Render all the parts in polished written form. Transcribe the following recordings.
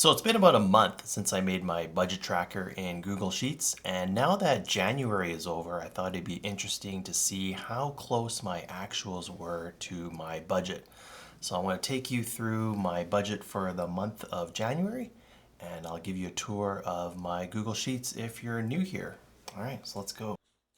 So it's been about a month since I made my budget tracker in Google Sheets, and now that January is over, I thought it'd be interesting to see how close my actuals were to my budget. So I want to take you through my budget for the month of January, and I'll give you a tour of my Google Sheets if you're new here. All right, so let's go.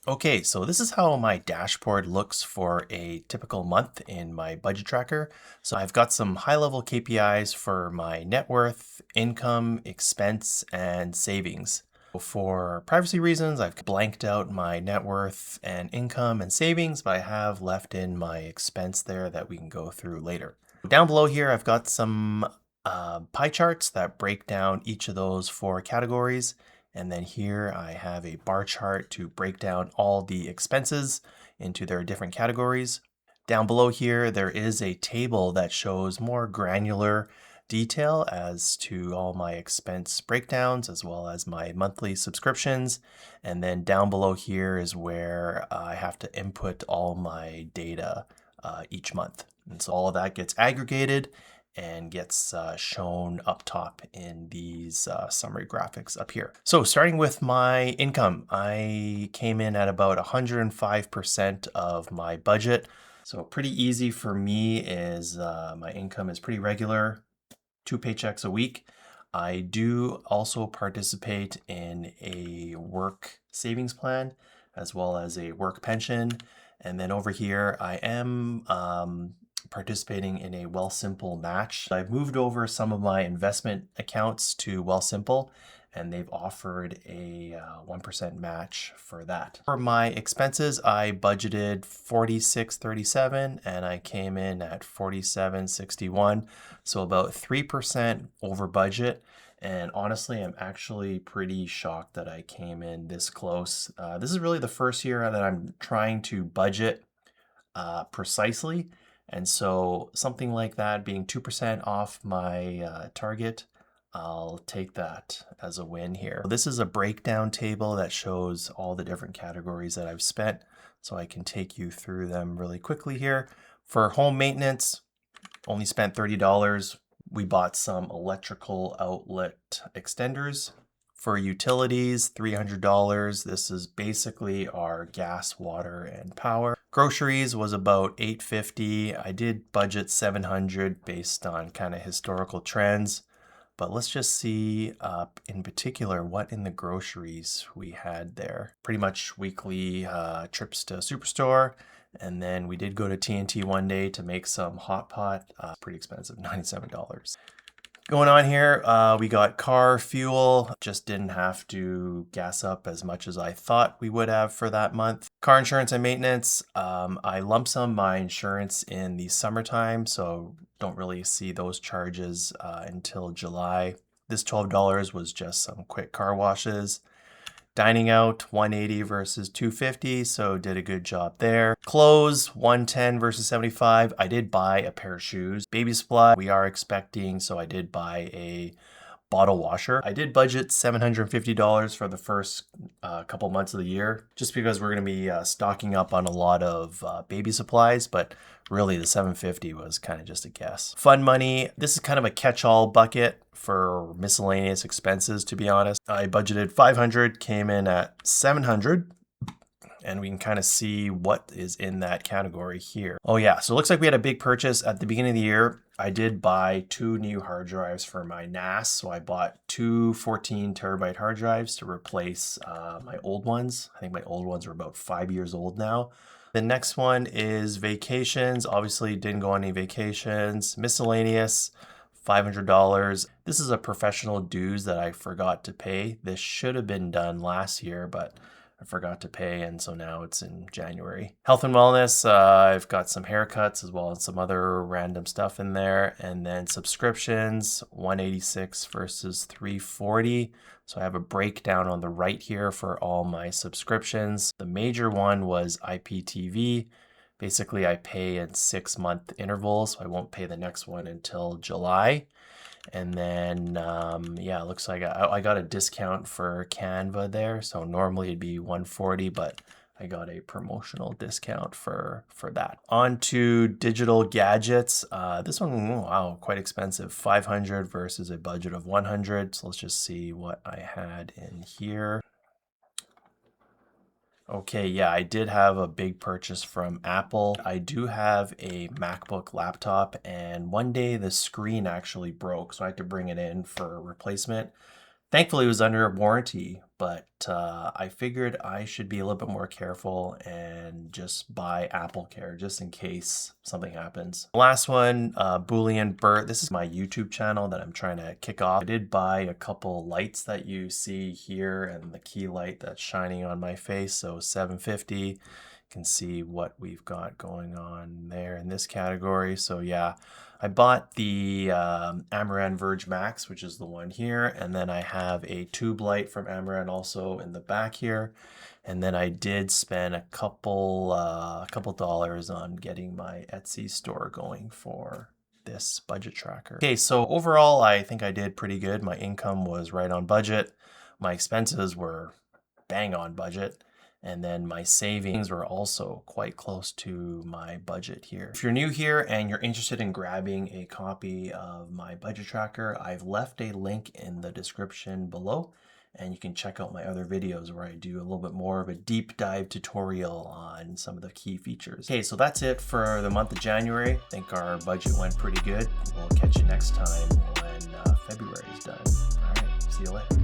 Okay, so this is how my dashboard looks for a typical month in my budget tracker. So I've got some high-level KPIs for my net worth, income, expense, and savings. For privacy reasons, I've blanked out my net worth and income and savings, but I have left in my expense there that we can go through later. Down below here, I've got some pie charts that break down each of those four categories. And then here I have a bar chart to break down all the expenses into their different categories. Down below here, there is a table that shows more granular detail as to all my expense breakdowns as well as my monthly subscriptions. And then down below here is where I have to input all my data each month. And so all of that gets aggregated and gets shown up top in these summary graphics up here. So starting with my income, I came in at about 105% of my budget. So pretty easy for me is my income is pretty regular, 2 paychecks a week. I do also participate in a work savings plan as well as a work pension. And then over here, I am participating in a Wealthsimple match. I've moved over some of my investment accounts to Wealthsimple, and they've offered a 1% match for that. For my expenses, I budgeted 46.37 and I came in at 47.61, so about 3% over budget. And honestly, I'm actually pretty shocked that I came in this close. This is really the first year that I'm trying to budget precisely. And so something like that being 2% off my target, I'll take that as a win here. This is a breakdown table that shows all the different categories that I've spent, so I can take you through them really quickly here. For home maintenance, only spent $30. We bought some electrical outlet extenders. For utilities, $300. This is basically our gas, water, and power. Groceries was about $850. I did budget $700 based on kind of historical trends. But let's just see in particular what in the groceries we had there. Pretty much weekly trips to Superstore. And then we did go to TNT one day to make some hot pot. Pretty expensive, $97. Going on here, we got car fuel. Just didn't have to gas up as much as I thought we would have for that month. Car insurance and maintenance. I lump sum my insurance in the summertime, so don't really see those charges until July. This $12 was just some quick car washes. Dining out, 180 versus 250, so did a good job there. Clothes, 110 versus 75. I did buy a pair of shoes. Baby supply, we are expecting, so I did buy a bottle washer. I did budget $750 for the first couple months of the year, just because we're going to be stocking up on a lot of baby supplies, but really the $750 was kind of just a guess. Fun money, this is kind of a catch-all bucket for miscellaneous expenses, to be honest. I budgeted $500, came in at $700. And we can kind of see what is in that category here. Oh yeah, so it looks like we had a big purchase at the beginning of the year. I did buy 2 new hard drives for my NAS. So I bought 2 14 terabyte hard drives to replace my old ones. I think my old ones are about 5 years old now. The next one is vacations. Obviously didn't go on any vacations. Miscellaneous, $500. This is a professional dues that I forgot to pay. This should have been done last year, but I forgot to pay, and so now it's in January. Health and wellness, I've got some haircuts as well as some other random stuff in there. And then subscriptions, 186 versus 340. So I have a breakdown on the right here for all my subscriptions. The major one was IPTV. Basically, I pay in 6-month intervals, so I won't pay the next one until July. And then, yeah, it looks like I got a discount for Canva there. So normally it'd be 140, but I got a promotional discount for that. On to digital gadgets. This one, wow, quite expensive. 500 versus a budget of 100. So let's just see what I had in here. Okay, yeah, I did have a big purchase from Apple. I do have a MacBook laptop, and one day the screen actually broke, so I had to bring it in for a replacement. Thankfully, it was under warranty, but I figured I should be a little bit more careful and just buy Apple Care just in case something happens. Last one, Boolean Bert. This is my YouTube channel that I'm trying to kick off. I did buy a couple lights that you see here and the key light that's shining on my face. So 750. You can see what we've got going on there in this category. So yeah, I bought the Amaran Verge Max, which is the one here, and then I have a tube light from Amaran also in the back here. And then I did spend a couple dollars on getting my Etsy store going for this budget tracker. Okay, so overall, I think I did pretty good. My income was right on budget. My expenses were bang on budget. And then my savings were also quite close to my budget here. If you're new here and you're interested in grabbing a copy of my budget tracker, I've left a link in the description below, and you can check out my other videos where I do a little bit more of a deep dive tutorial on some of the key features. Okay, so that's it for the month of January. I think our budget went pretty good. We'll catch you next time when February is done. All right, see you later.